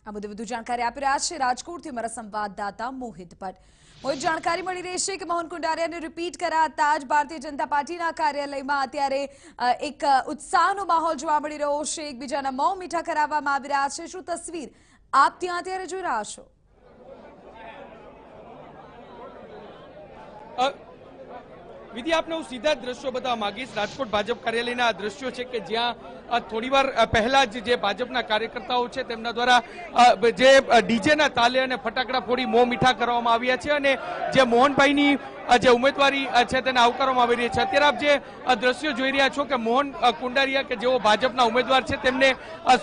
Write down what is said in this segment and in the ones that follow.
આ મુદ્દે વધુ જાણકારી આપી રહ્યા છે રાજકોટથી અમારા સંવાદદાતા મોહિત ભટ્ટ। મોહિત, જાણકારી મળી રહી છે કે મોહન કુંડારિયાને રિપીટ કરાતા જ ભારતીય જનતા પાર્ટીના કાર્યાલયમાં અત્યારે એક ઉત્સાહનો માહોલ જોવા મળી રહ્યો છે, એકબીજાના મોં મીઠા કરાવવામાં આવી રહ્યા છે। શું તસવીર આપ ત્યાં અત્યારે જોઈ રહ્યા છો? વિધિ, આપને હું સીધા જ દ્રશ્યો બતાવવા માંગીશ। રાજકોટ ભાજપ કાર્યાલયના આ દ્રશ્યો છે કે જ્યાં થોડીવાર પહેલા જ જે ભાજપના કાર્યકર્તાઓ છે તેમના દ્વારા જે ડીજેના તાલે અને ફટાકડા ફોડી મોં મીઠા કરવામાં આવ્યા છે અને જે મોહનભાઈની જે ઉમેદવારી છે તેને આવકારવામાં આવી રહી છે। અત્યારે આપ જે દ્રશ્યો જોઈ રહ્યા છો કે મોહન કુંડારિયા કે જેઓ ભાજપના ઉમેદવાર છે તેમને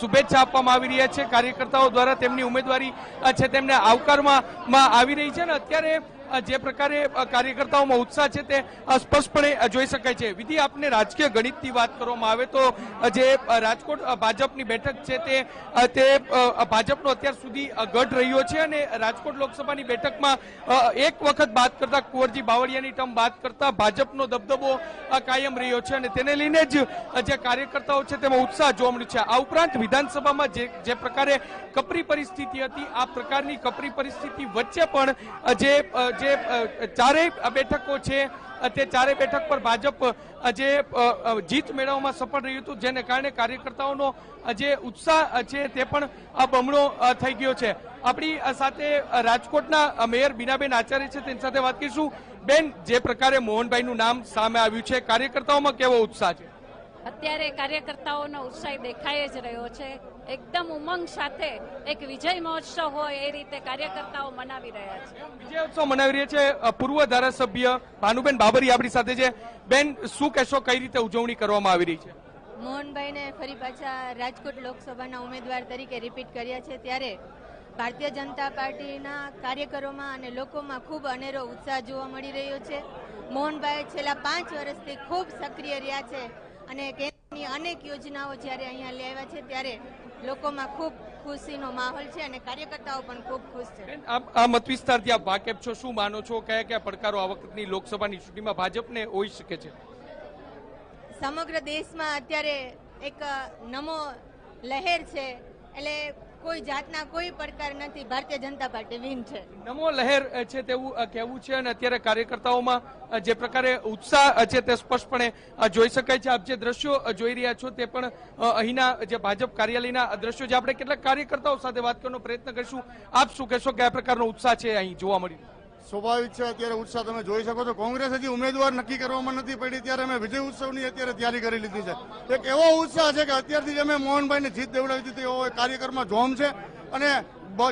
શુભેચ્છા આપવામાં આવી રહ્યા છે। કાર્યકર્તાઓ દ્વારા તેમની ઉમેદવારી છે તેમને આવકારવામાં આવી રહી છે અને અત્યારે જે પ્રકારે કાર્યકર્તાઓમાં ઉત્સાહ છે તે સ્પષ્ટપણે જોઈ શકાય છે। વિધિ, આપને રાજકીય ગણિતની વાત કરવામાં આવે તો જે રાજકોટ ભાજપની બેઠક છે તે ભાજપનો અત્યાર સુધી ગઢ રહ્યો છે અને રાજકોટ લોકસભાની બેઠકમાં એક વખત બાદ કરતા કુંવરજી બાવળિયાની ટર્મ બાદ કરતા ભાજપનો દબદબો કાયમ રહ્યો છે અને તેને લઈને જ જે કાર્યકર્તાઓ છે તેમાં ઉત્સાહ જોવા મળ્યો છે। આ ઉપરાંત વિધાનસભામાં જે પ્રકારે કપરી પરિસ્થિતિ હતી, આ પ્રકારની કપરી પરિસ્થિતિ વચ્ચે પણ જે ચારેય બેઠકો છે તે ચારેય બેઠક પર ભાજપ જે જીત મેળવવામાં સફળ રહ્યું હતું, જેને કારણે કાર્યકર્તાઓનો જે ઉત્સાહ છે તે પણ બમણો થઈ ગયો છે। આપણી સાથે રાજકોટના મેયર બીનાબેન આચાર્ય છે, તેની સાથે વાત કરીશું। બેન, જે પ્રકારે મોહનભાઈનું નામ સામે આવ્યું છે, કાર્યકર્તાઓમાં કેવો ઉત્સાહ છે? અત્યારે કાર્યકર્તાઓનો ઉત્સાહ દેખાઈ જ રહ્યો છે। એકદમ ઉમંગ સાથે એક વિજય મહોત્સવ હોય એ રીતે કાર્યકર્તાઓ મનાવી રહ્યા છે। વિજય ઉત્સવ મનાવી રહ્યા છે। પૂર્વ ધારાસભ્ય ભાનુબેન બાબરી આપણી સાથે છે। બેન, શું કહેશો, કઈ રીતે ઉજવણી કરવામાં આવી રહી છે? મોહનભાઈને ફરી પાછા રાજકોટ લોકસભાના ઉમેદવાર તરીકે રિપીટ કર્યા છે, ત્યારે ભારતીય જનતા પાર્ટીના કાર્યકરોમાં અને લોકોમાં ખૂબ અનેરો ઉત્સાહ જોવા મળી રહ્યો છે। મોહનભાઈ છેલ્લા 5 વર્ષથી ખૂબ સક્રિય રહ્યા છે અને કેન્દ્રની અનેક યોજનાઓ જ્યારે અહીંયા લેવા છે ત્યારે લોકોમાં ખૂબ ખુશીનો માહોલ છે અને કાર્યકર્તાઓ પણ ખૂબ ખુશ છે। આ મત વિસ્તારથી આપ વાકેફ છો, શું માનો છો, કયા કયા પડકારો આ વખતની લોકસભાની ચૂંટણીમાં ભાજપને હોઈ શકે છે? સમગ્ર દેશમાં અત્યારે એક નમો લહેર છે, એટલે કોઈ જાતના કોઈ પડકાર નથી, ભારતીય જનતા પાર્ટી વિન છે। નમો લહેર છે તેવું કહેવું છે અને અત્યારે કાર્યકર્તાઓમાં જે પ્રકારે ઉત્સાહ છે તે સ્પષ્ટપણે જોઈ શકાય છે। આપ જે દ્રશ્યો જોઈ રહ્યા છો તે પણ અહીંના જે ભાજપ કાર્યાલયના દ્રશ્યો છે। આપણે કેટલાક કાર્યકર્તાઓ સાથે વાત કરવાનો પ્રયત્ન કરીશું। આપ શું કહેશો, કયા પ્રકારનો ઉત્સાહ છે અહીં જોવા મળી? સ્વાભાવિક છે, અત્યારે ઉત્સાહ તમે જોઈ શકો છો। કોંગ્રેસ હજી ઉમેદવાર નક્કી કરવામાં નથી પડી ત્યારે અમે વિજય ઉત્સવની અત્યારે તૈયારી કરી લીધી છે। એક એવો ઉત્સાહ છે કે અત્યારથી જ અમે મોહનભાઈને જીત દેવડાવી દીધી એવો કાર્યકરમાં જોમ છે અને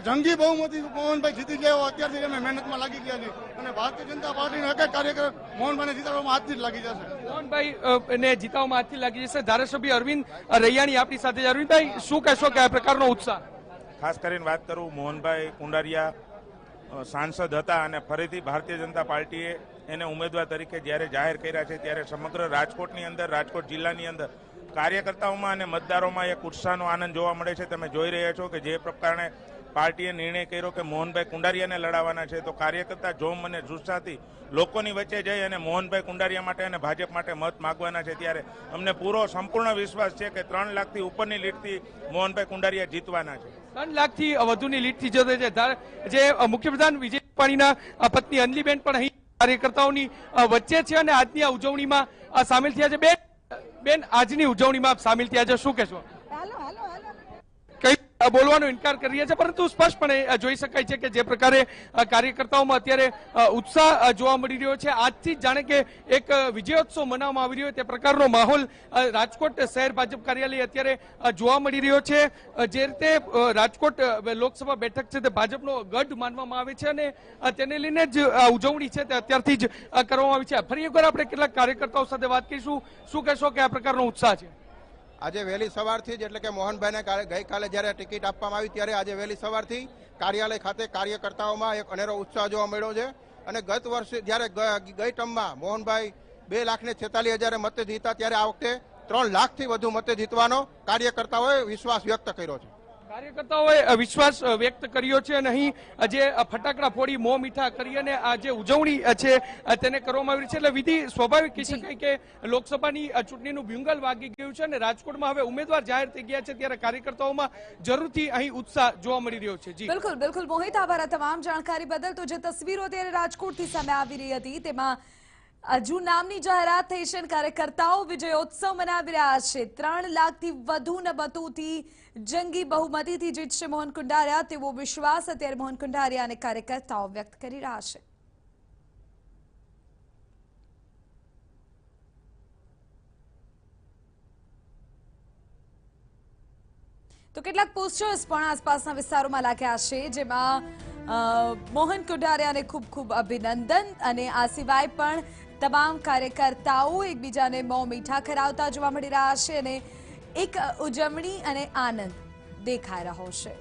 જંગી બહુમતી મોહનભાઈ જીતી જાય એવો અત્યારથી અમે મહેનતમાં લાગી ગયા છીએ અને ભારતીય જનતા પાર્ટીનો એક જ કાર્યકર મોહનભાઈને જીતાડવામાં આજથી જ લાગી જશે। મોહનભાઈ ને જીતાડવામાં આજથી લાગી જશે। ધારાસભ્ય અરવિંદ રૈયાણી આપણી સાથે। અરવિંદભાઈ, શું કહેશો, કયા પ્રકારનો ઉત્સાહ? ખાસ કરીને વાત કરું, મોહનભાઈ કુંડારિયા સાંસદ હતા અને ફરીથી ભારતીય જનતા પાર્ટીએ એને ઉમેદવાર તરીકે જ્યારે જાહેર કર્યા છે ત્યારે સમગ્ર રાજકોટની અંદર, રાજકોટ જિલ્લાની અંદર કાર્યકર્તાઓમાં અને મતદારોમાં એક ઉત્સાહનો આનંદ જોવા મળે છે। તમે જોઈ રહ્યા છો કે જે પ્રકારે પાર્ટીએ નિર્ણય કર્યો કે મોહનભાઈ કુંડારિયાને લડાવવાના છે, તો કાર્યકર્તા જોમ અને જુસ્સાથી લોકોની વચ્ચે જઈ અને મોહનભાઈ કુંડારિયા માટે અને ભાજપ માટે મત માગવાના છે। ત્યારે અમને પૂરો સંપૂર્ણ વિશ્વાસ છે કે 3 લાખથી ઉપરની લીડથી મોહનભાઈ કુંડારિયા જીતવાના છે। 3 લાખથી વધુની લીડથી જીતે છે। જે મુખ્યપ્રધાન વિજય રૂપાણીના પત્ની અંજલિબેન પણ અહીં કાર્યકર્તાઓની વચ્ચે છે અને આજની આ ઉજવણીમાં સામેલ થયા છે। બેન, આજની ઉજવણીમાં સામેલ થયા છે, શું કહેશો? કઈ બોલવાનો ઇનકાર કરી રહ્યા છે, પરંતુ સ્પષ્ટપણે જોઈ શકાય છે કે જે પ્રકારે કાર્યકર્તાઓમાં અત્યારે ઉત્સાહ જોવા મળી રહ્યો છે। આજથી જ જાણે કે એક વિજયોત્સવ મનાવવામાં આવી રહ્યો તે પ્રકારનો માહોલ રાજકોટ શહેર ભાજપ કાર્યાલય અત્યારે જોવા મળી રહ્યો છે। જે રીતે રાજકોટ લોકસભા બેઠક છે તે ભાજપનો ગઢ માનવામાં આવે છે અને તેને લઈને જ ઉજવણી છે તે અત્યારથી જ કરવામાં આવી છે। ફરી એકવાર આપણે કેટલાક કાર્યકર્તાઓ સાથે વાત કરીશું। શું કહેશો, કે આ પ્રકારનો ઉત્સાહ છે? આજે વહેલી સવારથી જ, એટલે કે મોહનભાઈને ગઈકાલે જ્યારે ટિકિટ આપવામાં આવી ત્યારે આજે વહેલી સવારથી કાર્યાલય ખાતે કાર્યકર્તાઓમાં એક અનેરો ઉત્સાહ જોવા મળ્યો છે અને ગત વર્ષે જ્યારે ગઈ ટર્મમાં મોહનભાઈ 2,46,000 મતે જીતા ત્યારે આ વખતે 3 લાખથી વધુ મતે જીતવાનો કાર્યકર્તાઓએ વિશ્વાસ વ્યક્ત કર્યો છે। કાર્યકર્તાઓએ વિશ્વાસ વ્યક્ત કર્યો છે અને અહીં જે ફટાકડા ફોડી મોં મીઠા કરી અને આ જે ઉજવણી છે તેને કરવામાં આવી છે એટલે વિધિ સ્વાભાવિક કહી શકાય કે લોકસભાની ચૂંટણીનું બ્યુંગલ વાગી ગયું છે અને રાજકોટમાં હવે ઉમેદવાર જાહેર થઈ ગયા છે ત્યારે કાર્યકર્તાઓમાં જરૂરથી અહીં ઉત્સાહ જોવા મળી રહ્યો છે. જી બિલકુલ બિલકુલ મોહિત, આભાર તમામ જાણકારી બદલ. તો જે તસવીરો અત્યારે રાજકોટથી સામે આવી રહી હતી તેમાં હજુ નામની જાહેરાત થઈ છે. કાર્યકર્તાઓ વિજયોત્સવ મનાવી રહ્યા છે. 3 લાખથી વધુ મતોથી જંગી બહુમતીથી જીતશે મોહન કુંડારિયા તેવો વિશ્વાસ અત્યારે મોહન કુંડારિયા અને કાર્યકર્તાઓ વ્યક્ત કરી રહ્યા છે. તો કેટલાક પોસ્ટર્સ પણ આસપાસના વિસ્તારોમાં લાગ્યા છે જેમાં મોહન કુંડારિયાને ખૂબ ખૂબ અભિનંદન અને આ સિવાય પણ તમામ કાર્યકર્તાઓ એકબીજાને મોં મીઠા કરાવતા જોવા મળી રહ્યા છે અને એક ઉજવણી અને આનંદ દેખાઈ રહ્યો છે.